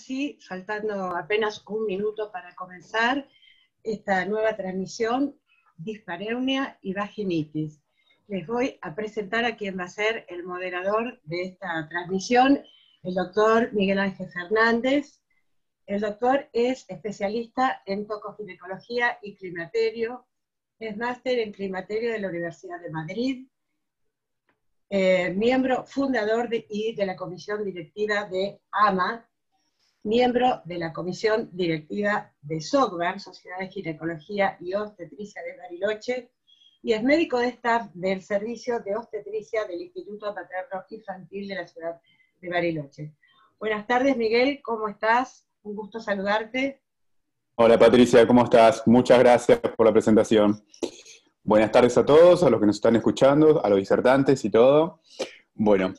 sí, faltando apenas un minuto para comenzar esta nueva transmisión, dispareunia y vaginitis. Les voy a presentar a quien va a ser el moderador de esta transmisión, el doctor Miguel Ángel Fernández. El doctor es especialista en tocoginecología y climaterio, es máster en climaterio de la Universidad de Madrid, miembro fundador de la comisión directiva de AMA, miembro de la comisión directiva de SOGBAR, Sociedad de Ginecología y Obstetricia de Bariloche, y es médico de staff del Servicio de Obstetricia del Instituto Materno Infantil de la ciudad de Bariloche. Buenas tardes, Miguel, ¿cómo estás? Un gusto saludarte. Hola Patricia, ¿cómo estás? Muchas gracias por la presentación. Buenas tardes a todos, a los que nos están escuchando, a los disertantes y todo. Bueno,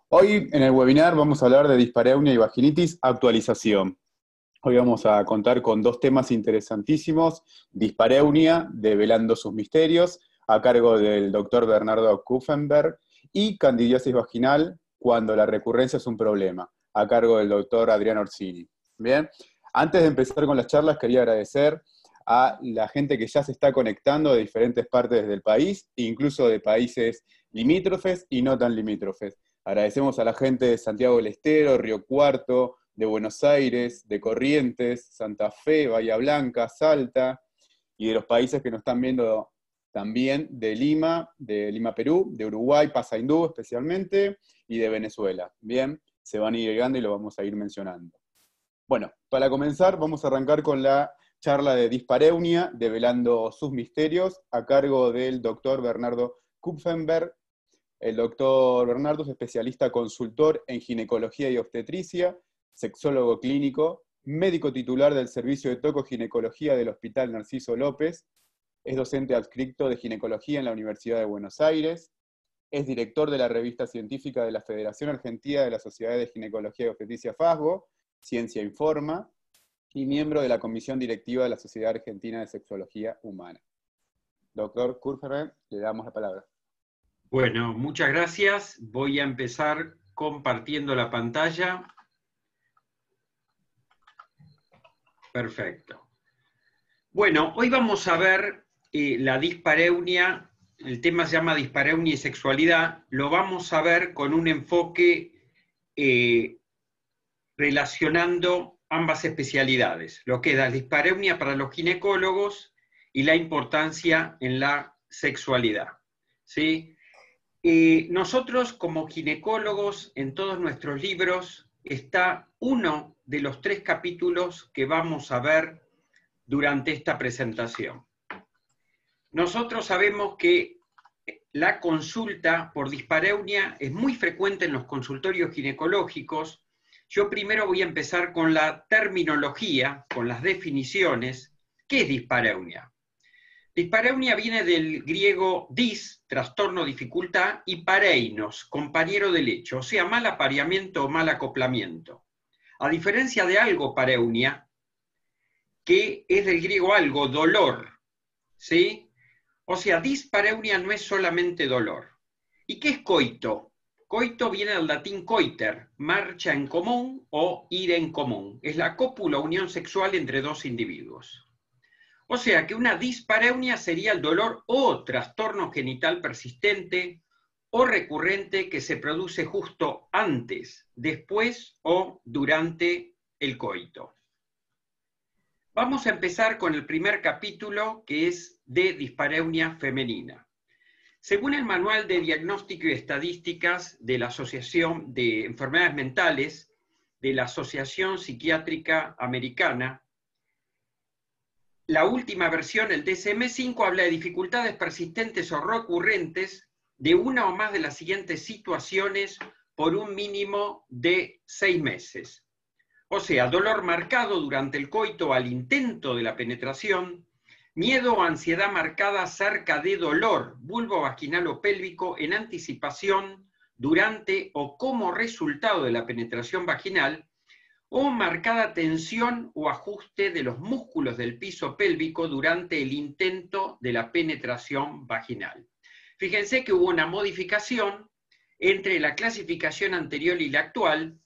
hoy en el webinar vamos a hablar de dispareunia y vaginitis, actualización. Hoy vamos a contar con dos temas interesantísimos: dispareunia, develando sus misterios, a cargo del doctor Bernardo Kupfenberg, y candidiasis vaginal, cuando la recurrencia es un problema, a cargo del doctor Adrián Orsini. Bien, antes de empezar con las charlas, quería agradecer a la gente que ya se está conectando de diferentes partes del país, incluso de países limítrofes y no tan limítrofes. Agradecemos a la gente de Santiago del Estero, Río Cuarto, de Buenos Aires, de Corrientes, Santa Fe, Bahía Blanca, Salta, y de los países que nos están viendo también de Lima, Perú, de Uruguay, Paysandú especialmente, y de Venezuela. Bien, se van a ir llegando y lo vamos a ir mencionando. Bueno, para comenzar vamos a arrancar con la charla de dispareunia, develando sus misterios, a cargo del doctor Bernardo Kupfenberg. El doctor Bernardo es especialista consultor en ginecología y obstetricia, sexólogo clínico, médico titular del Servicio de Tocoginecología del Hospital Narciso López, es docente adscrito de ginecología en la Universidad de Buenos Aires, es director de la revista científica de la Federación Argentina de la Sociedad de Ginecología y Obstetricia FASGO, Ciencia Informa, y miembro de la Comisión Directiva de la Sociedad Argentina de Sexología Humana. Doctor Kupfenberg, le damos la palabra. Bueno, muchas gracias. Voy a empezar compartiendo la pantalla. Perfecto. Bueno, hoy vamos a ver la dispareunia. El tema se llama dispareunia y sexualidad. Lo vamos a ver con un enfoque relacionando ambas especialidades, lo que es la dispareunia para los ginecólogos y la importancia en la sexualidad. ¿Sí? Nosotros como ginecólogos, en todos nuestros libros, está uno de los 3 capítulos que vamos a ver durante esta presentación. Nosotros sabemos que la consulta por dispareunia es muy frecuente en los consultorios ginecológicos. Yo primero voy a empezar con la terminología, con las definiciones. ¿Qué es dispareunia? Dispareunia viene del griego dis, trastorno, dificultad, y pareinos, compañero de lecho, o sea, mal apareamiento o mal acoplamiento. A diferencia de algo pareunia, que es del griego algo, dolor, ¿sí? O sea, dispareunia no es solamente dolor. ¿Y qué es coito? Coito viene del latín coiter, marcha en común o ir en común. Es la cópula o unión sexual entre dos individuos. O sea que una dispareunia sería el dolor o trastorno genital persistente o recurrente que se produce justo antes, después o durante el coito. Vamos a empezar con el primer capítulo, que es de dispareunia femenina. Según el Manual de Diagnóstico y Estadísticas de la Asociación de Enfermedades Mentales, de la Asociación Psiquiátrica Americana, la última versión, el DSM-5, habla de dificultades persistentes o recurrentes de una o más de las siguientes situaciones por un mínimo de 6 meses. O sea, dolor marcado durante el coito o al intento de la penetración, miedo o ansiedad marcada acerca de dolor vulvovaginal o pélvico en anticipación, durante o como resultado de la penetración vaginal, o marcada tensión o ajuste de los músculos del piso pélvico durante el intento de la penetración vaginal. Fíjense que hubo una modificación entre la clasificación anterior y la actual,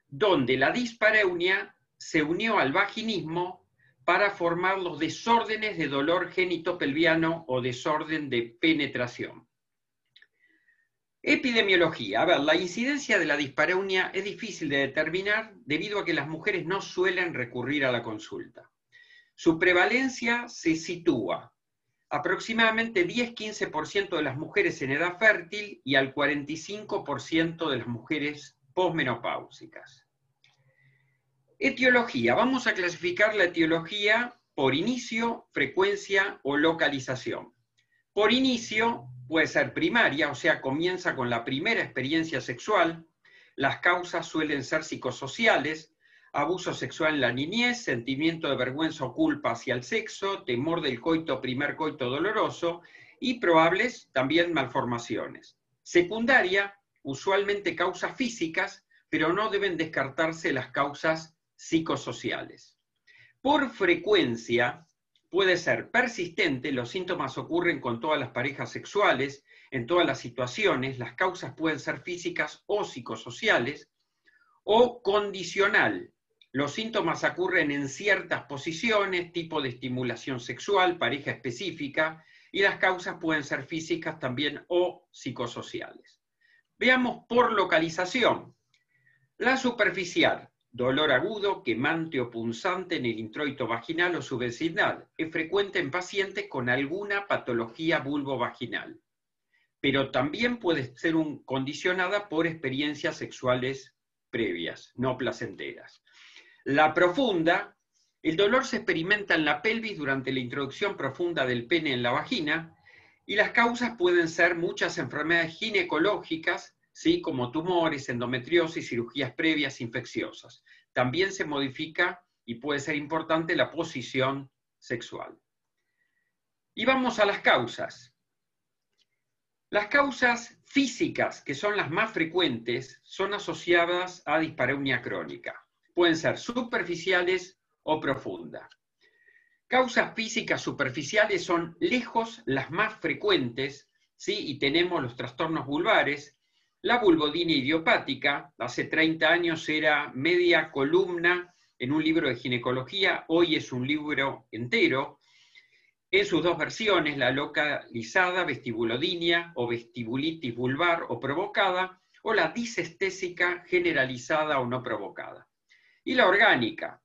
donde la dispareunia se unió al vaginismo para formar los desórdenes de dolor genitopelviano o desorden de penetración. Epidemiología. A ver, la incidencia de la dispareunia es difícil de determinar debido a que las mujeres no suelen recurrir a la consulta. Su prevalencia se sitúa aproximadamente 10-15% de las mujeres en edad fértil y al 45% de las mujeres posmenopáusicas. Etiología. Vamos a clasificar la etiología por inicio, frecuencia o localización. Por inicio puede ser primaria, o sea, comienza con la primera experiencia sexual. Las causas suelen ser psicosociales, abuso sexual en la niñez, sentimiento de vergüenza o culpa hacia el sexo, temor del coito, primer coito doloroso, y probables también malformaciones. Secundaria, usualmente causas físicas, pero no deben descartarse las causas psicosociales. Por frecuencia, puede ser persistente, los síntomas ocurren con todas las parejas sexuales, en todas las situaciones, las causas pueden ser físicas o psicosociales, o condicional, los síntomas ocurren en ciertas posiciones, tipo de estimulación sexual, pareja específica, y las causas pueden ser físicas también o psicosociales. Veamos por localización. La superficial, dolor agudo, quemante o punzante en el introito vaginal o su vecindad. Es frecuente en pacientes con alguna patología vulvovaginal, pero también puede ser condicionada por experiencias sexuales previas, no placenteras. La profunda, el dolor se experimenta en la pelvis durante la introducción profunda del pene en la vagina, y las causas pueden ser muchas enfermedades ginecológicas, ¿sí? Como tumores, endometriosis, cirugías previas infecciosas. También se modifica y puede ser importante la posición sexual. Y vamos a las causas. Las causas físicas, que son las más frecuentes, son asociadas a dispareunia crónica. Pueden ser superficiales o profundas. Causas físicas superficiales son lejos las más frecuentes, ¿sí? Y tenemos los trastornos vulvares. La vulvodinia idiopática, hace 30 años era media columna en un libro de ginecología, hoy es un libro entero, en sus dos versiones, la localizada vestibulodinia o vestibulitis vulvar o provocada, o la disestésica generalizada o no provocada. Y la orgánica,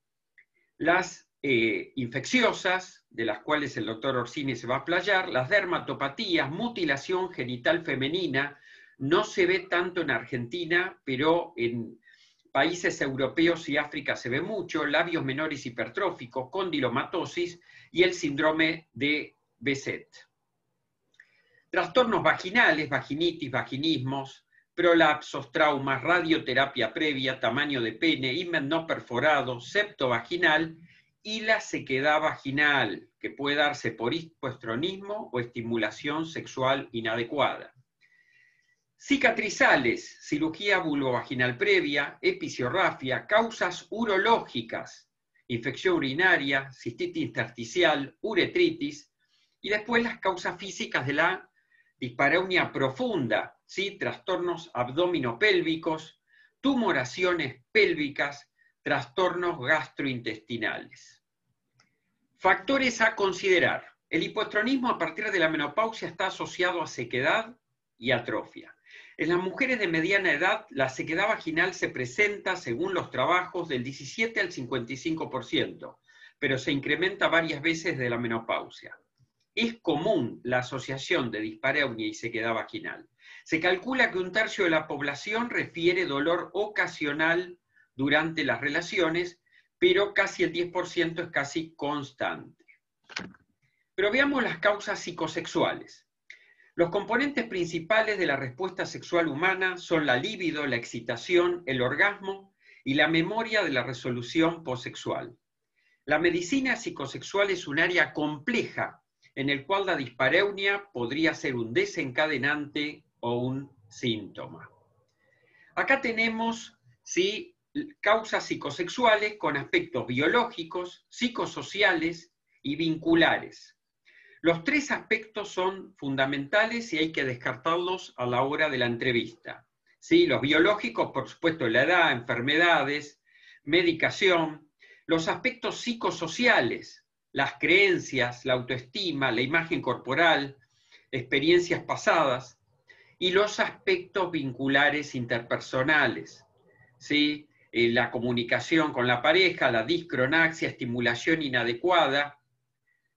las infecciosas, de las cuales el doctor Orsini se va a explayar, las dermatopatías, mutilación genital femenina, no se ve tanto en Argentina, pero en países europeos y África se ve mucho, labios menores hipertróficos, condilomatosis y el síndrome de Behçet. Trastornos vaginales, vaginitis, vaginismos, prolapsos, traumas, radioterapia previa, tamaño de pene, himen no perforado, septo vaginal y la sequedad vaginal, que puede darse por hipoestronismo o estimulación sexual inadecuada. Cicatrizales, cirugía vulvovaginal previa, episiorrafia, causas urológicas, infección urinaria, cistitis intersticial, uretritis, y después las causas físicas de la dispareunia profunda, ¿sí? Trastornos abdominopélvicos, tumoraciones pélvicas, trastornos gastrointestinales. Factores a considerar. El hipoestronismo a partir de la menopausia está asociado a sequedad y atrofia. En las mujeres de mediana edad, la sequedad vaginal se presenta, según los trabajos, del 17 al 55%, pero se incrementa varias veces de la menopausia. Es común la asociación de dispareunia y sequedad vaginal. Se calcula que 1/3 de la población refiere dolor ocasional durante las relaciones, pero casi el 10% es casi constante. Pero veamos las causas psicosexuales. Los componentes principales de la respuesta sexual humana son la libido, la excitación, el orgasmo y la memoria de la resolución posexual. La medicina psicosexual es un área compleja en el cual la dispareunia podría ser un desencadenante o un síntoma. Acá tenemos, ¿sí?, causas psicosexuales con aspectos biológicos, psicosociales y vinculares. Los tres aspectos son fundamentales y hay que descartarlos a la hora de la entrevista. ¿Sí? Los biológicos, por supuesto, la edad, enfermedades, medicación. los aspectos psicosociales, las creencias, la autoestima, la imagen corporal, experiencias pasadas, y los aspectos vinculares interpersonales, ¿sí? La comunicación con la pareja, la discronaxia, estimulación inadecuada,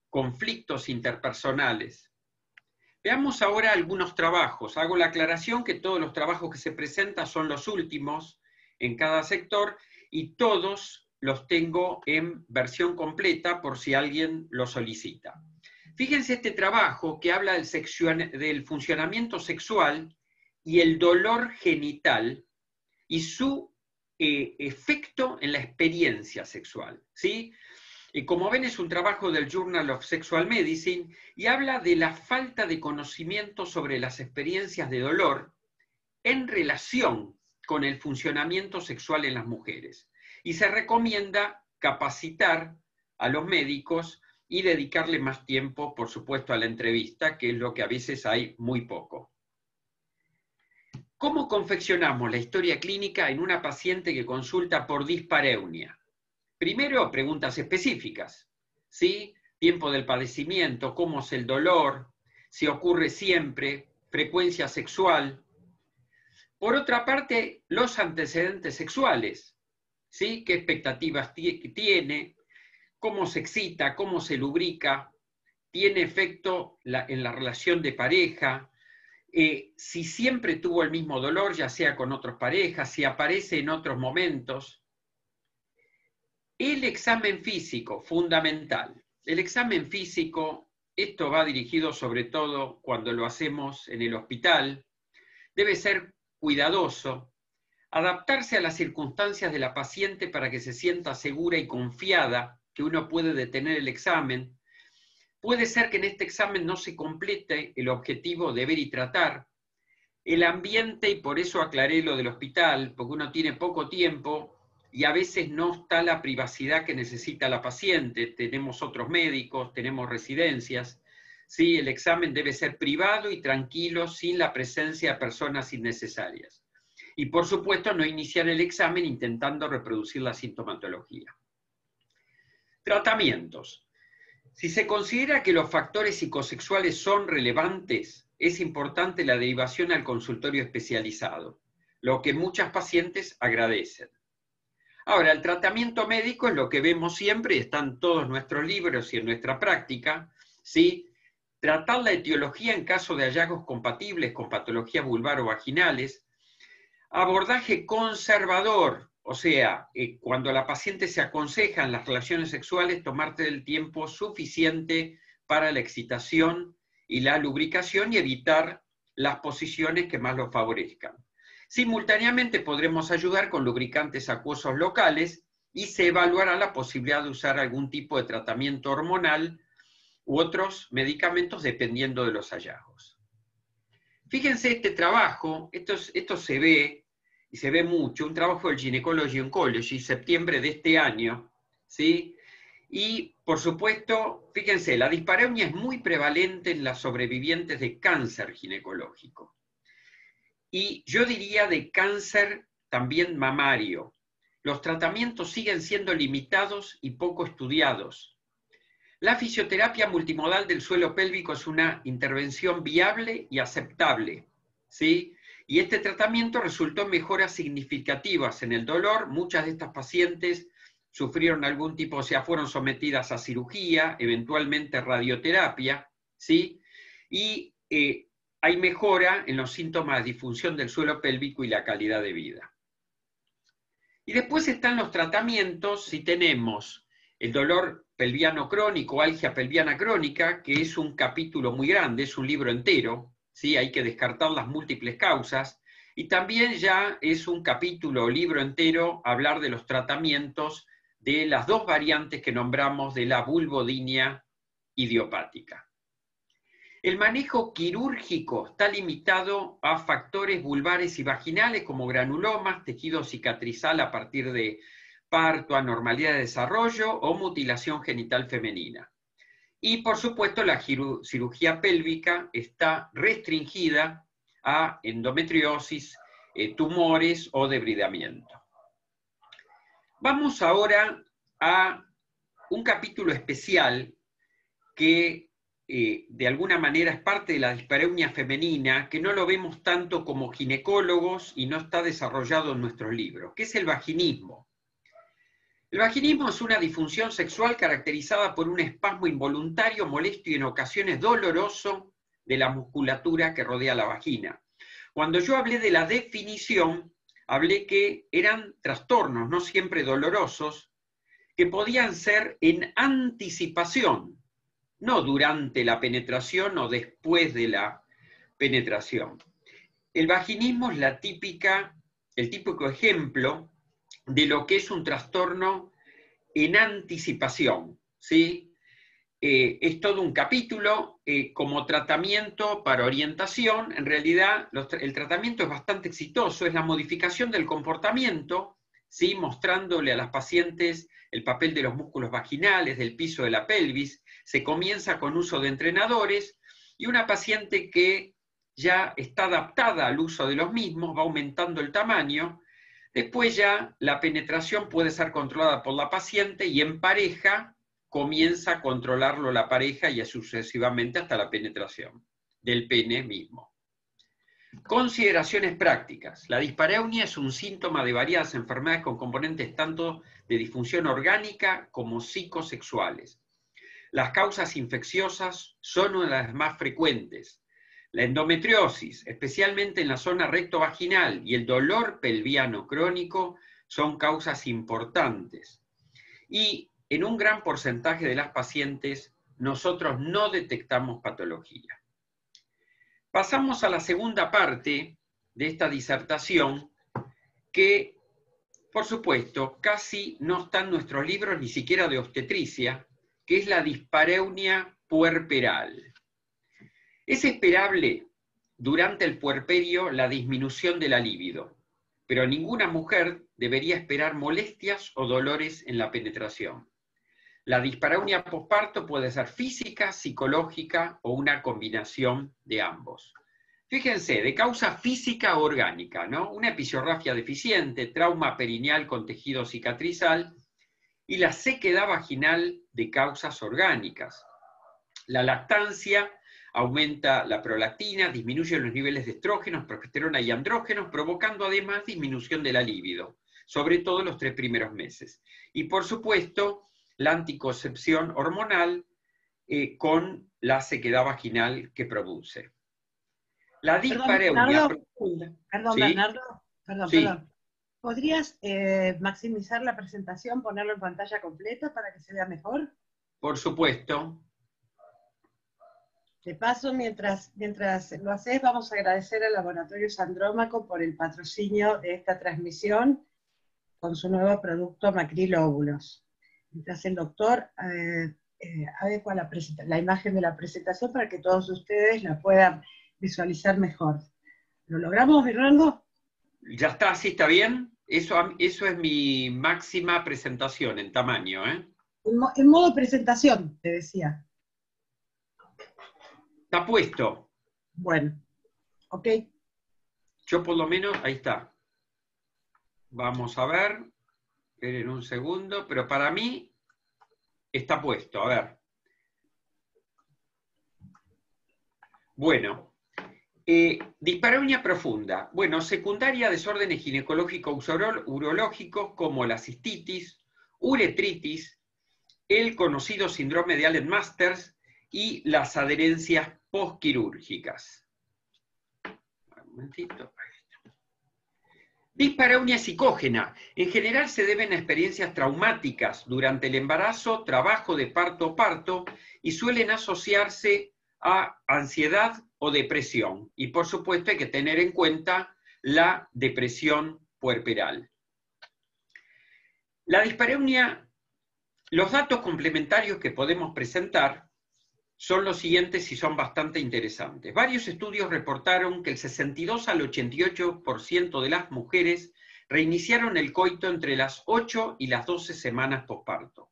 conflictos interpersonales. Veamos ahora algunos trabajos. Hago la aclaración que todos los trabajos que se presentan son los últimos en cada sector y todos los tengo en versión completa por si alguien lo solicita. Fíjense este trabajo que habla del funcionamiento sexual y el dolor genital y su efecto en la experiencia sexual, ¿sí? Como ven, es un trabajo del Journal of Sexual Medicine y habla de la falta de conocimiento sobre las experiencias de dolor en relación con el funcionamiento sexual en las mujeres. Y se recomienda capacitar a los médicos y dedicarle más tiempo, por supuesto, a la entrevista, que es lo que a veces hay muy poco. ¿Cómo confeccionamos la historia clínica en una paciente que consulta por dispareunia? Primero, preguntas específicas, ¿sí? Tiempo del padecimiento, cómo es el dolor, si ocurre siempre, frecuencia sexual. Por otra parte, los antecedentes sexuales, ¿sí? ¿Qué expectativas tiene? ¿Cómo se excita? ¿Cómo se lubrica? ¿Tiene efecto en la relación de pareja? Si siempre tuvo el mismo dolor, ya sea con otras parejas, si aparece en otros momentos. El examen físico, fundamental. El examen físico, esto va dirigido sobre todo cuando lo hacemos en el hospital, debe ser cuidadoso, adaptarse a las circunstancias de la paciente para que se sienta segura y confiada que uno puede detener el examen. Puede ser que en este examen no se complete el objetivo de ver y tratar. El ambiente, y por eso aclaré lo del hospital, porque uno tiene poco tiempo y a veces no está la privacidad que necesita la paciente. Tenemos otros médicos, tenemos residencias. ¿Sí? El examen debe ser privado y tranquilo, sin la presencia de personas innecesarias. Y por supuesto, no iniciar el examen intentando reproducir la sintomatología. Tratamientos. Si se considera que los factores psicosexuales son relevantes, es importante la derivación al consultorio especializado, lo que muchas pacientes agradecen. Ahora, el tratamiento médico es lo que vemos siempre, está en todos nuestros libros y en nuestra práctica, ¿sí? Tratar la etiología en caso de hallazgos compatibles con patologías vulvar o vaginales. Abordaje conservador, o sea, cuando la paciente se aconseja en las relaciones sexuales, tomarte el tiempo suficiente para la excitación y la lubricación y evitar las posiciones que más lo favorezcan. Simultáneamente podremos ayudar con lubricantes acuosos locales y se evaluará la posibilidad de usar algún tipo de tratamiento hormonal u otros medicamentos dependiendo de los hallazgos. Fíjense este trabajo, esto se ve, y se ve mucho, un trabajo del Gynecology Oncology, septiembre de este año, ¿sí? Y, por supuesto, fíjense, la dispareunia es muy prevalente en las sobrevivientes de cáncer ginecológico. Y yo diría de cáncer también mamario. Los tratamientos siguen siendo limitados y poco estudiados. La fisioterapia multimodal del suelo pélvico es una intervención viable y aceptable, ¿sí? Y este tratamiento resultó en mejoras significativas en el dolor. Muchas de estas pacientes sufrieron algún tipo, o sea, fueron sometidas a cirugía, eventualmente radioterapia, ¿sí? Y hay mejora en los síntomas de disfunción del suelo pélvico y la calidad de vida. Y después están los tratamientos, si tenemos el dolor pelviano crónico, algia pelviana crónica, que es un capítulo muy grande, es un libro entero, ¿sí? Hay que descartar las múltiples causas, y también ya es un capítulo o libro entero hablar de los tratamientos de las dos variantes que nombramos de la vulvodynia idiopática. El manejo quirúrgico está limitado a factores vulvares y vaginales como granulomas, tejido cicatrizal a partir de parto, anormalidad de desarrollo o mutilación genital femenina. Y por supuesto la cirugía pélvica está restringida a endometriosis, tumores o debridamiento. Vamos ahora a un capítulo especial que de alguna manera es parte de la dispareunia femenina, que no lo vemos tanto como ginecólogos y no está desarrollado en nuestros libros, que es el vaginismo. El vaginismo es una disfunción sexual caracterizada por un espasmo involuntario, molesto y en ocasiones doloroso de la musculatura que rodea la vagina. Cuando yo hablé de la definición, hablé que eran trastornos, no siempre dolorosos, que podían ser en anticipación, no durante la penetración o después de la penetración. El vaginismo es el típico ejemplo de lo que es un trastorno en anticipación, ¿sí? Es todo un capítulo como tratamiento para orientación. En realidad, el tratamiento es bastante exitoso, es la modificación del comportamiento, ¿sí? Mostrándole a las pacientes el papel de los músculos vaginales, del piso de la pelvis. Se comienza con uso de entrenadores y una paciente que ya está adaptada al uso de los mismos va aumentando el tamaño. Después ya la penetración puede ser controlada por la paciente y en pareja comienza a controlarlo la pareja y sucesivamente hasta la penetración del pene mismo. Consideraciones prácticas. La dispareunia es un síntoma de variadas enfermedades con componentes tanto de disfunción orgánica como psicosexuales. Las causas infecciosas son una de las más frecuentes. La endometriosis, especialmente en la zona rectovaginal, y el dolor pelviano crónico son causas importantes. Y en un gran porcentaje de las pacientes nosotros no detectamos patología. Pasamos a la segunda parte de esta disertación que, por supuesto, casi no está en nuestros libros ni siquiera de obstetricia, que es la dispareunia puerperal. Es esperable durante el puerperio la disminución de la libido, pero ninguna mujer debería esperar molestias o dolores en la penetración. La dispareunia posparto puede ser física, psicológica o una combinación de ambos. Fíjense, de causa física o orgánica, ¿no? Una episorrafia deficiente, trauma perineal con tejido cicatrizal y la sequedad vaginal de causas orgánicas. La lactancia aumenta la prolactina, disminuye los niveles de estrógenos, progesterona y andrógenos, provocando además disminución de la libido, sobre todo los 3 primeros meses. Y por supuesto, la anticoncepción hormonal con la sequedad vaginal que produce. La dispareunia profunda. Perdón, ¿sí? Bernardo. Sí. Perdón. ¿Podrías maximizar la presentación, ponerlo en pantalla completa para que se vea mejor? Por supuesto. De paso, mientras lo haces, vamos a agradecer al Laboratorio Sandrómaco por el patrocinio de esta transmisión con su nuevo producto Macrilóbulos. Mientras el doctor adecua la imagen de la presentación para que todos ustedes la puedan visualizar mejor. ¿Lo logramos, Bernardo? Ya está, ¿sí está bien? Eso es mi máxima presentación en tamaño, ¿eh? En modo presentación, te decía. Está puesto. Bueno, ok. Yo por lo menos, ahí está. Vamos a ver. Esperen un segundo, pero para mí está puesto, a ver. Bueno, dispareunia profunda. Bueno, secundaria a desórdenes ginecológicos urológicos como la cistitis, uretritis, el conocido síndrome de Allen-Masters y las adherencias postquirúrgicas. Un momentito. Dispareunia psicógena. En general se deben a experiencias traumáticas durante el embarazo, trabajo de parto o parto, y suelen asociarse a ansiedad o depresión. Y por supuesto hay que tener en cuenta la depresión puerperal. La dispareunia, los datos complementarios que podemos presentar son los siguientes y son bastante interesantes. Varios estudios reportaron que el 62 al 88% de las mujeres reiniciaron el coito entre las 8 y las 12 semanas posparto.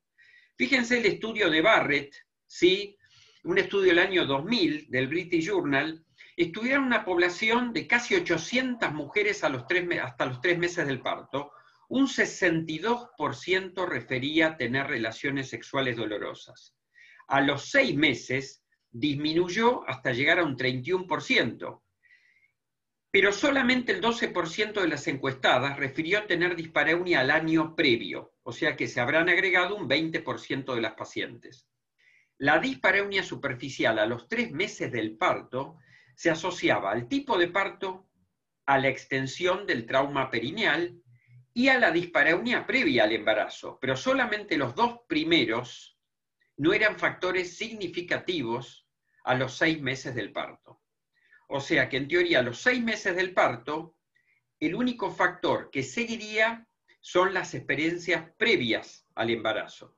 Fíjense el estudio de Barrett, ¿sí? Un estudio del año 2000 del British Journal, estudiaron una población de casi 800 mujeres hasta los 3 meses del parto, un 62% refería tener relaciones sexuales dolorosas. A los 6 meses disminuyó hasta llegar a un 31%, pero solamente el 12% de las encuestadas refirió tener dispareunia al año previo, o sea que se habrán agregado un 20% de las pacientes. La dispareunia superficial a los 3 meses del parto se asociaba al tipo de parto, a la extensión del trauma perineal y a la dispareunia previa al embarazo, pero solamente los 2 primeros no eran factores significativos a los 6 meses del parto. O sea que en teoría a los 6 meses del parto, el único factor que seguiría son las experiencias previas al embarazo.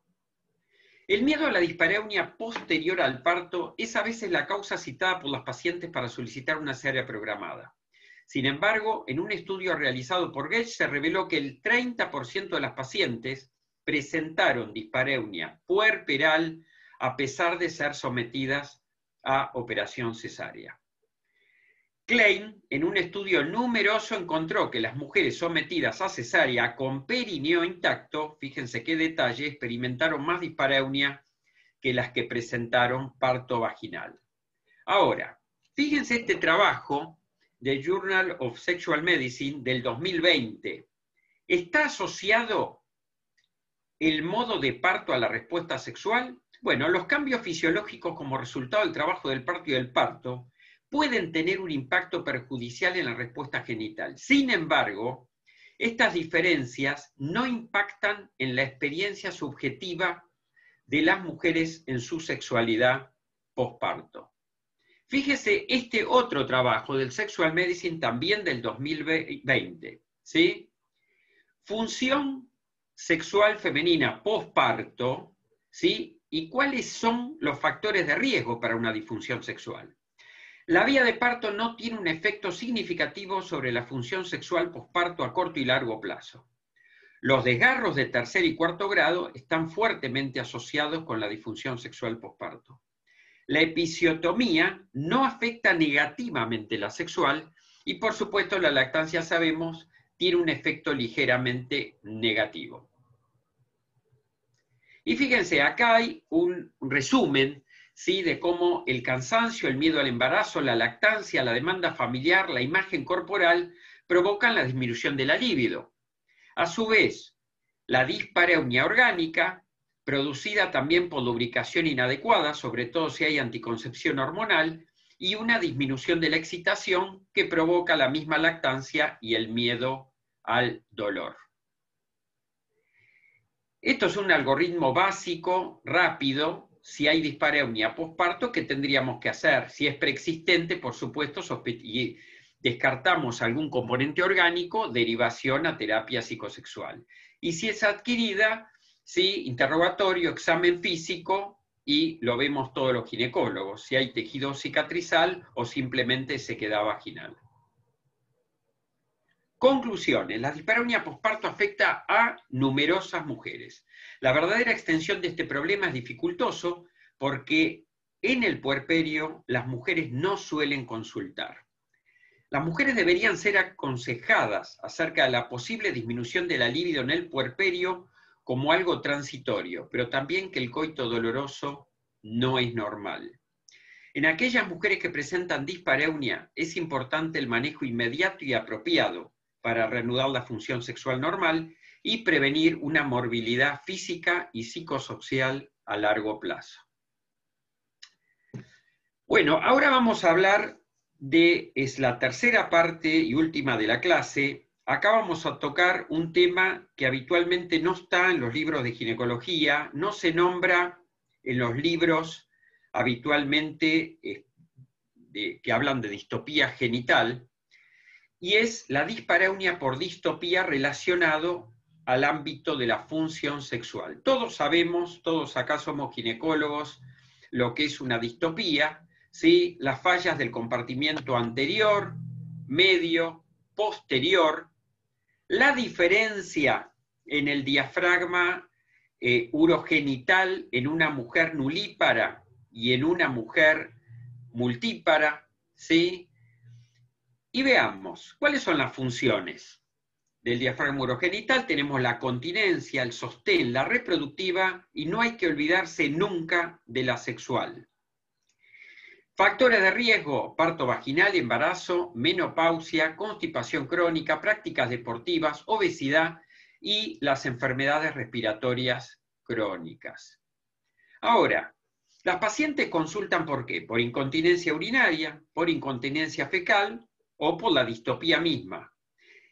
El miedo a la dispareunia posterior al parto es a veces la causa citada por las pacientes para solicitar una cesárea programada. Sin embargo, en un estudio realizado por Gage se reveló que el 30% de las pacientes presentaron dispareunia puerperal a pesar de ser sometidas a operación cesárea. Klein, en un estudio numeroso, encontró que las mujeres sometidas a cesárea con perineo intacto, fíjense qué detalle, experimentaron más dispareunia que las que presentaron parto vaginal. Ahora, fíjense este trabajo del Journal of Sexual Medicine del 2020. ¿Está asociado el modo de parto a la respuesta sexual? Bueno, los cambios fisiológicos como resultado del trabajo del parto y del parto pueden tener un impacto perjudicial en la respuesta genital. Sin embargo, estas diferencias no impactan en la experiencia subjetiva de las mujeres en su sexualidad posparto. Fíjese este otro trabajo del Sexual Medicine también del 2020, ¿sí? Función sexual femenina posparto, ¿sí? ¿Y cuáles son los factores de riesgo para una disfunción sexual? La vía de parto no tiene un efecto significativo sobre la función sexual posparto a corto y largo plazo. Los desgarros de 3er y 4º grado están fuertemente asociados con la disfunción sexual posparto. La episiotomía no afecta negativamente la sexual y, por supuesto, la lactancia, sabemos, tiene un efecto ligeramente negativo. Y fíjense, acá hay un resumen, ¿sí?, de cómo el cansancio, el miedo al embarazo, la lactancia, la demanda familiar, la imagen corporal provocan la disminución de la libido. A su vez, la dispareunia orgánica, producida también por lubricación inadecuada, sobre todo si hay anticoncepción hormonal, y una disminución de la excitación que provoca la misma lactancia y el miedo al dolor. Esto es un algoritmo básico, rápido. Si hay dispareunia posparto, ¿qué tendríamos que hacer? Si es preexistente, por supuesto, y descartamos algún componente orgánico, derivación a terapia psicosexual. Y si es adquirida, sí, interrogatorio, examen físico, y lo vemos todos los ginecólogos, si hay tejido cicatrizal o simplemente sequedad vaginal. Conclusiones. La dispareunia posparto afecta a numerosas mujeres. La verdadera extensión de este problema es dificultoso porque en el puerperio las mujeres no suelen consultar. Las mujeres deberían ser aconsejadas acerca de la posible disminución de la libido en el puerperio como algo transitorio, pero también que el coito doloroso no es normal. En aquellas mujeres que presentan dispareunia es importante el manejo inmediato y apropiado para reanudar la función sexual normal y prevenir una morbilidad física y psicosocial a largo plazo. Bueno, ahora vamos a hablar es la tercera parte y última de la clase. Acá vamos a tocar un tema que habitualmente no está en los libros de ginecología, no se nombra en los libros habitualmente que hablan de distopía genital, y es la dispareunia por distopía relacionado al ámbito de la función sexual. Todos sabemos, todos acá somos ginecólogos, lo que es una distopía, ¿sí? Las fallas del compartimiento anterior, medio, posterior, la diferencia en el diafragma urogenital en una mujer nulípara y en una mujer multípara, ¿sí? Y veamos, ¿cuáles son las funciones? del diafragma urogenital tenemos la continencia, el sostén, la reproductiva, y no hay que olvidarse nunca de la sexual. Factores de riesgo: parto vaginal, embarazo, menopausia, constipación crónica, prácticas deportivas, obesidad y las enfermedades respiratorias crónicas. Ahora, las pacientes consultan ¿por qué? Por incontinencia urinaria, por incontinencia fecal o por la distopía misma.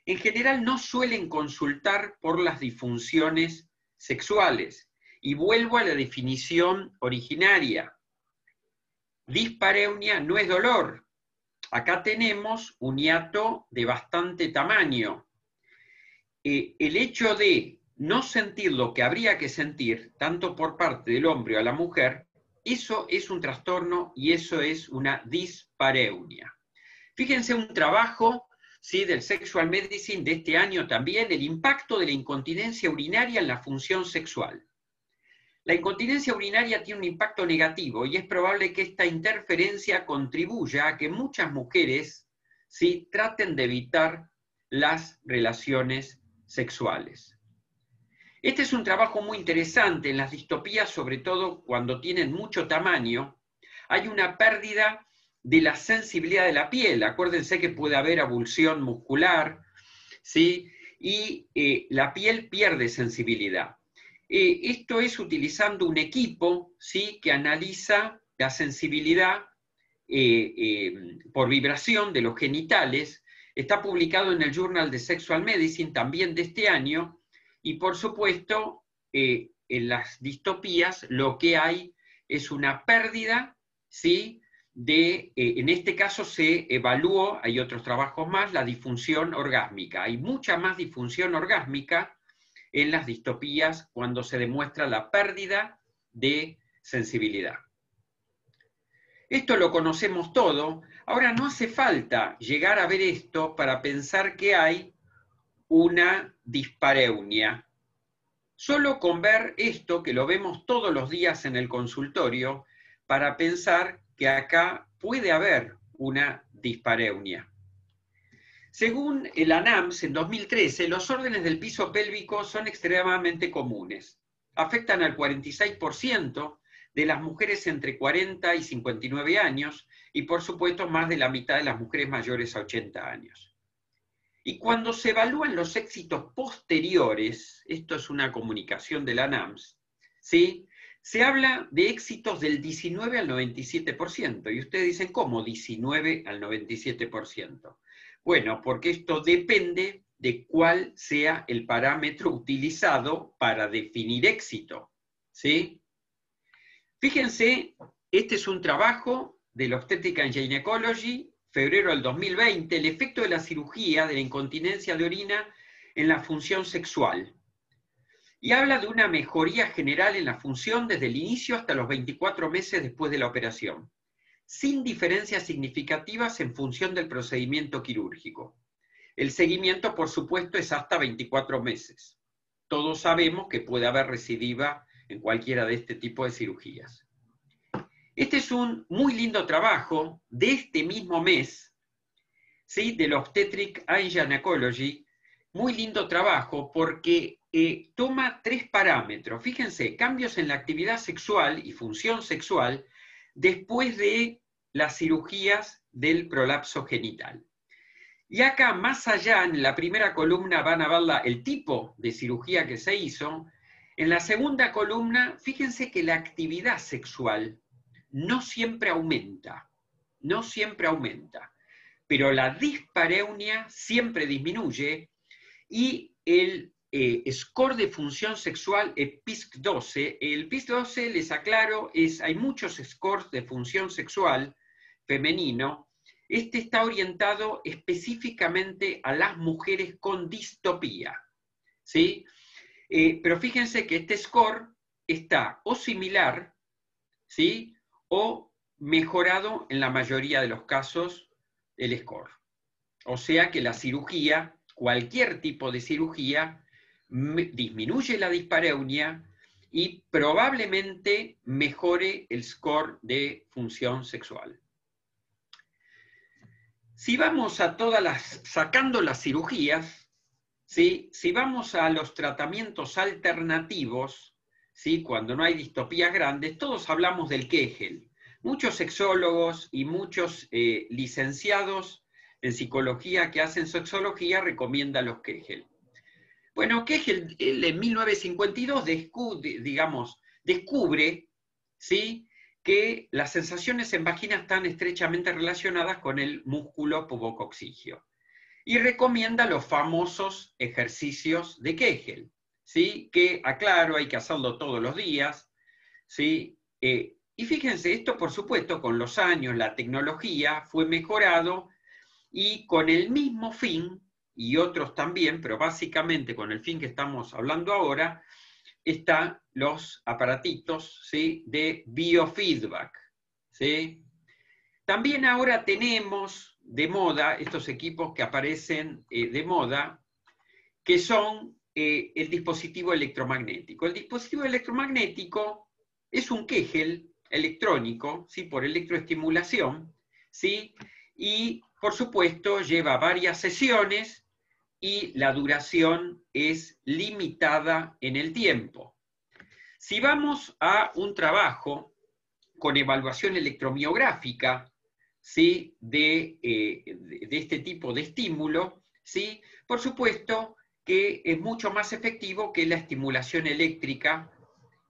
En general no suelen consultar por las disfunciones sexuales. Y vuelvo a la definición originaria. Dispareunia no es dolor. Acá tenemos un hiato de bastante tamaño. El hecho de no sentir lo que habría que sentir, tanto por parte del hombre o la mujer, eso es un trastorno y eso es una dispareunia. Fíjense un trabajo, ¿sí?, del Sexual Medicine de este año también, el impacto de la incontinencia urinaria en la función sexual. La incontinencia urinaria tiene un impacto negativo y es probable que esta interferencia contribuya a que muchas mujeres, ¿sí?, traten de evitar las relaciones sexuales. Este es un trabajo muy interesante. En las distopías, sobre todo cuando tienen mucho tamaño, hay una pérdida de la sensibilidad de la piel. Acuérdense que puede haber avulsión muscular, ¿sí?, y la piel pierde sensibilidad. Esto es utilizando un equipo, ¿sí?, que analiza la sensibilidad por vibración de los genitales. Está publicado en el Journal de Sexual Medicine también de este año, y por supuesto, en las distopías lo que hay es una pérdida, ¿sí?, en este caso se evaluó, hay otros trabajos más, la disfunción orgásmica. Hay mucha más disfunción orgásmica en las distopías cuando se demuestra la pérdida de sensibilidad. Esto lo conocemos todo. Ahora no hace falta llegar a ver esto para pensar que hay una dispareunia. Solo con ver esto, que lo vemos todos los días en el consultorio, para pensar que acá puede haber una dispareunia. Según el ANAMS, en 2013, los órdenes del piso pélvico son extremadamente comunes. Afectan al 46% de las mujeres entre 40 y 59 años y, por supuesto, más de la mitad de las mujeres mayores a 80 años. Y cuando se evalúan los éxitos posteriores, esto es una comunicación de la ANAMS, ¿sí?, se habla de éxitos del 19 al 97%. Y ustedes dicen, ¿cómo 19 al 97%? Bueno, porque esto depende de cuál sea el parámetro utilizado para definir éxito, ¿sí? Fíjense, este es un trabajo de la Obstetric and Gynecology, febrero del 2020, el efecto de la cirugía de la incontinencia de orina en la función sexual. Y habla de una mejoría general en la función desde el inicio hasta los 24 meses después de la operación, sin diferencias significativas en función del procedimiento quirúrgico. El seguimiento, por supuesto, es hasta 24 meses. Todos sabemos que puede haber recidiva en cualquiera de este tipo de cirugías. Este es un muy lindo trabajo de este mismo mes, ¿sí?, de la Obstetric and Gynecology. Muy lindo trabajo porque toma 3 parámetros. Fíjense, cambios en la actividad sexual y función sexual después de las cirugías del prolapso genital. Y acá, más allá, en la primera columna van a ver el tipo de cirugía que se hizo. En la segunda columna, fíjense que la actividad sexual no siempre aumenta, pero la dispareunia siempre disminuye y el score de función sexual es PISC-12. El PISC-12, les aclaro, hay muchos scores de función sexual femenino. Este está orientado específicamente a las mujeres con distopía, ¿sí? Pero fíjense que este score está o similar, ¿sí?, o mejorado en la mayoría de los casos el score. O sea que la cirugía, cualquier tipo de cirugía, disminuye la dispareunia y probablemente mejore el score de función sexual. Si vamos a sacando las cirugías, ¿sí? Si vamos a los tratamientos alternativos, ¿sí? Cuando no hay distopías grandes, todos hablamos del Kegel. Muchos sexólogos y muchos licenciados en psicología que hacen sexología recomiendan los Kegel. Bueno, Kegel en 1952 descubre, ¿sí?, que las sensaciones en vagina están estrechamente relacionadas con el músculo pubococcígeo. Y recomienda los famosos ejercicios de Kegel, ¿sí?, que, aclaro, hay que hacerlo todos los días, ¿sí? Y fíjense, esto por supuesto con los años, la tecnología fue mejorado y con el mismo fin, y otros también, pero básicamente con el fin que estamos hablando ahora, están los aparatitos, ¿sí?, de biofeedback, ¿sí? También ahora tenemos de moda estos equipos que aparecen de moda, que son el dispositivo electromagnético. El dispositivo electromagnético es un Kegel electrónico, ¿sí?, por electroestimulación, ¿sí?, y por supuesto lleva varias sesiones y la duración es limitada en el tiempo. Si vamos a un trabajo con evaluación electromiográfica, ¿sí?, de este tipo de estímulo, ¿sí?, por supuesto que es mucho más efectivo que la estimulación eléctrica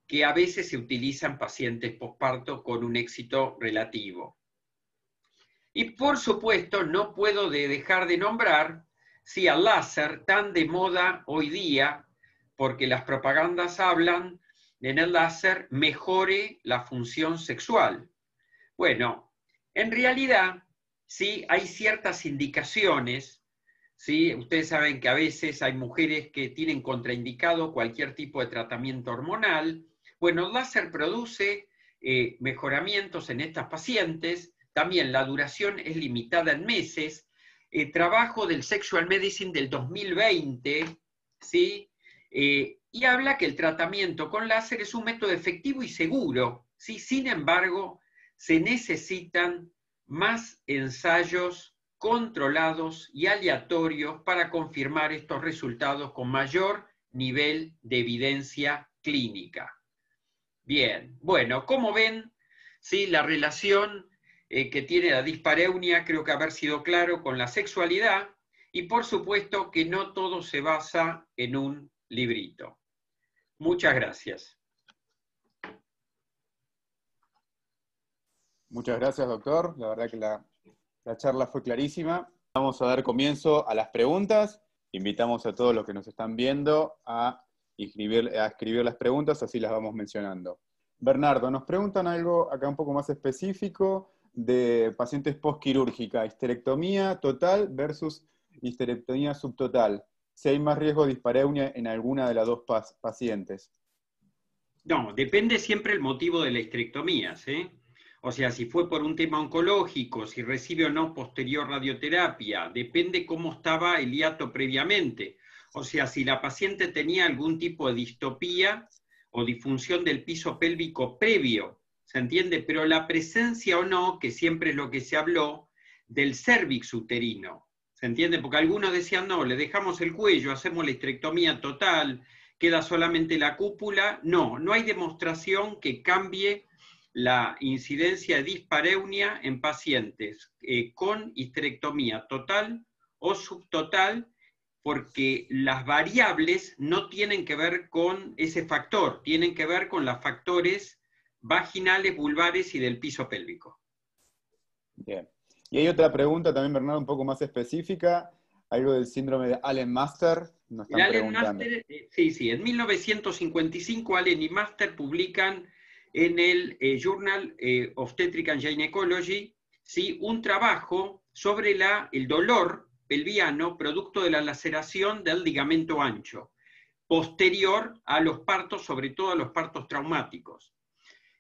que a veces se utiliza en pacientes posparto con un éxito relativo. Y por supuesto no puedo dejar de nombrar, sí, al láser, tan de moda hoy día, porque las propagandas hablan de en el láser mejore la función sexual. Bueno, en realidad, sí, hay ciertas indicaciones, ¿sí? Ustedes saben que a veces hay mujeres que tienen contraindicado cualquier tipo de tratamiento hormonal. Bueno, el láser produce mejoramientos en estas pacientes. También la duración es limitada en meses. Trabajo del Sexual Medicine del 2020, ¿sí? Y habla que el tratamiento con láser es un método efectivo y seguro, ¿sí? Sin embargo, se necesitan más ensayos controlados y aleatorios para confirmar estos resultados con mayor nivel de evidencia clínica. Bien, bueno, como ven, ¿sí?, la relación que tiene la dispareunia, creo que haber sido claro, con la sexualidad, y por supuesto que no todo se basa en un librito. Muchas gracias. Muchas gracias, doctor. La verdad que la charla fue clarísima. Vamos a dar comienzo a las preguntas. Invitamos a todos los que nos están viendo a escribir las preguntas, así las vamos mencionando. Bernardo, nos preguntan algo acá un poco más específico de pacientes postquirúrgica, histerectomía total versus histerectomía subtotal. Si hay más riesgo de dispareunia en alguna de las dos pacientes. No, depende siempre el motivo de la histerectomía, ¿sí? O sea, si fue por un tema oncológico, si recibe o no posterior radioterapia, depende cómo estaba el hiato previamente. O sea, si la paciente tenía algún tipo de distopía o disfunción del piso pélvico previo, ¿se entiende? Pero la presencia o no, que siempre es lo que se habló, del cérvix uterino, ¿se entiende? Porque algunos decían, no, le dejamos el cuello, hacemos la histerectomía total, queda solamente la cúpula. No, no hay demostración que cambie la incidencia de dispareunia en pacientes con histerectomía total o subtotal, porque las variables no tienen que ver con ese factor, tienen que ver con los factores vaginales, vulvares y del piso pélvico. Bien. Y hay otra pregunta también, Bernardo, un poco más específica, algo del síndrome de Allen-Master. Nos están preguntando. Sí, en 1955 Allen y Master publican en el Journal of Obstetrics and Gynecology, ¿sí?, un trabajo sobre el dolor pelviano producto de la laceración del ligamento ancho, posterior a los partos, sobre todo a los partos traumáticos.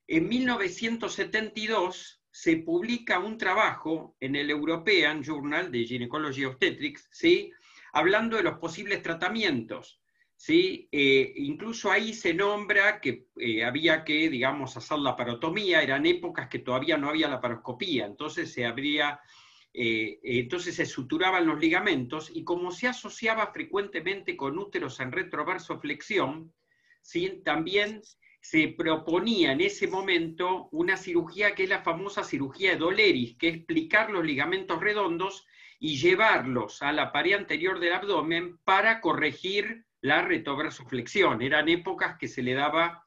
En 1972 se publica un trabajo en el European Journal de Gynecology Obstetrics, ¿sí?, hablando de los posibles tratamientos, ¿sí? Incluso ahí se nombra que había que, digamos, hacer la laparotomía. Eran épocas que todavía no había laparoscopía, entonces se habría Entonces se suturaban los ligamentos, y como se asociaba frecuentemente con úteros en retroverso flexión, ¿sí? También se proponía en ese momento una cirugía que es la famosa cirugía de Doleris, que es plicar los ligamentos redondos y llevarlos a la pared anterior del abdomen para corregir la retroversoflexión. Eran épocas que se le daba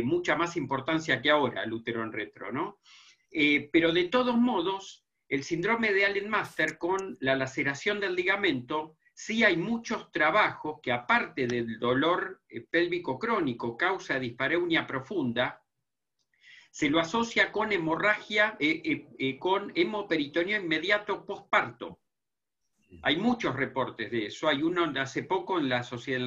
mucha más importancia que ahora al útero en retro, ¿no? Pero de todos modos, el síndrome de Allen-Master con la laceración del ligamento, sí hay muchos trabajos que, aparte del dolor pélvico crónico, causa dispareunia profunda, se lo asocia con hemorragia, con hemoperitoneo inmediato posparto. Hay muchos reportes de eso. Hay uno hace poco en la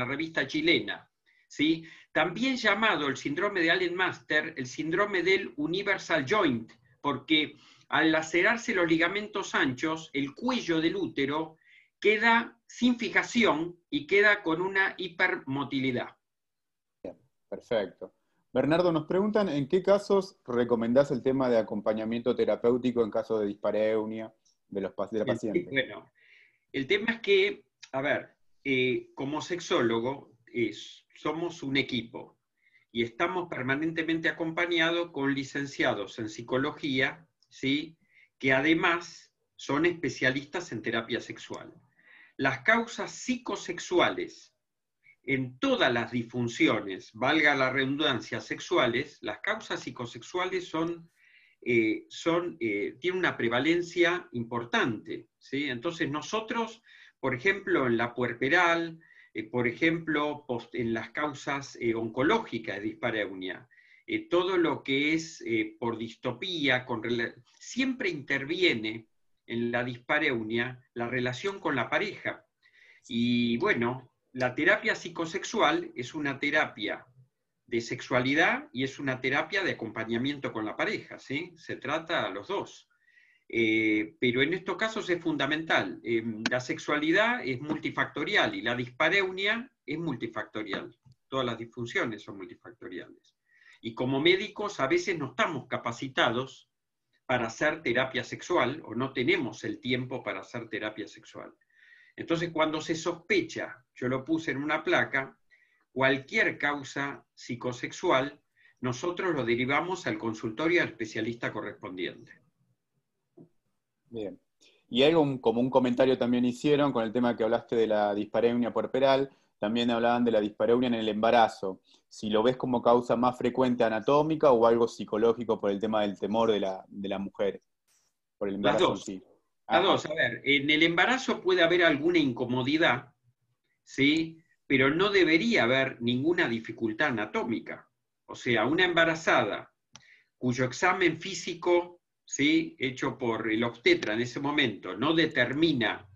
revista chilena, ¿sí? También llamado el síndrome de Allen-Master, el síndrome del universal joint, porque al lacerarse los ligamentos anchos, el cuello del útero queda sin fijación y queda con una hipermotilidad. Bien, perfecto. Bernardo, nos preguntan en qué casos recomendás el tema de acompañamiento terapéutico en caso de dispareunia de la paciente. Bueno, el tema es que, a ver, como sexólogo somos un equipo y estamos permanentemente acompañados con licenciados en psicología, ¿sí? Que además son especialistas en terapia sexual. Las causas psicosexuales en todas las disfunciones, valga la redundancia, sexuales, las causas psicosexuales tienen una prevalencia importante, ¿sí? Entonces nosotros, por ejemplo, en la puerperal, por ejemplo, en las causas oncológicas de dispareunia, todo lo que es por distopía, siempre interviene en la dispareunia la relación con la pareja. Y bueno, la terapia psicosexual es una terapia de sexualidad y es una terapia de acompañamiento con la pareja, ¿sí? Se trata a los dos. Pero en estos casos es fundamental. La sexualidad es multifactorial y la dispareunia es multifactorial. Todas las disfunciones son multifactoriales. Y como médicos a veces no estamos capacitados para hacer terapia sexual o no tenemos el tiempo para hacer terapia sexual. Entonces, cuando se sospecha, yo lo puse en una placa, cualquier causa psicosexual, nosotros lo derivamos al consultorio al especialista correspondiente. Bien. Y algo como un comentario también hicieron con el tema que hablaste de la dispareunia puerperal, también hablaban de la dispareunia en el embarazo. Si lo ves como causa más frecuente anatómica o algo psicológico por el tema del temor de la mujer, por el embarazo en sí. Las dos, a ver, en el embarazo puede haber alguna incomodidad, ¿sí? Pero no debería haber ninguna dificultad anatómica. O sea, una embarazada cuyo examen físico, ¿sí?, hecho por el obstetra en ese momento, no determina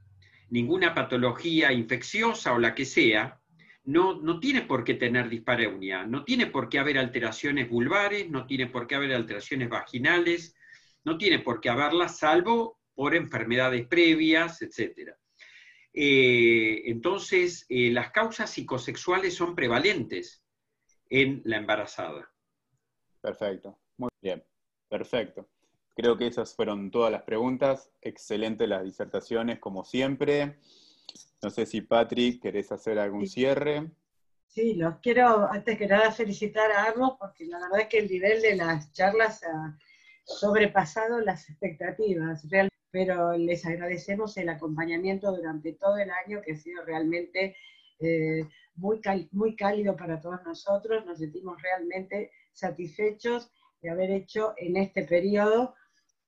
ninguna patología infecciosa o la que sea, no tiene por qué tener dispareunia, no tiene por qué haber alteraciones vulvares, no tiene por qué haber alteraciones vaginales, no tiene por qué haberlas, salvo por enfermedades previas, etc. Entonces, las causas psicosexuales son prevalentes en la embarazada. Perfecto, muy bien, perfecto. Creo que esas fueron todas las preguntas. Excelentes las disertaciones, como siempre. No sé si, Patri, ¿querés hacer algún cierre? Sí, los quiero, antes que nada, felicitar a ambos, porque la verdad es que el nivel de las charlas ha sobrepasado las expectativas, pero les agradecemos el acompañamiento durante todo el año, que ha sido realmente muy cálido para todos nosotros. Nos sentimos realmente satisfechos de haber hecho en este periodo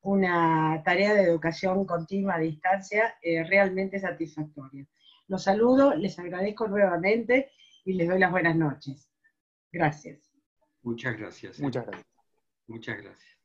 una tarea de educación continua a distancia realmente satisfactoria. Los saludo, les agradezco nuevamente y les doy las buenas noches. Gracias. Muchas gracias. Muchas gracias. Muchas gracias.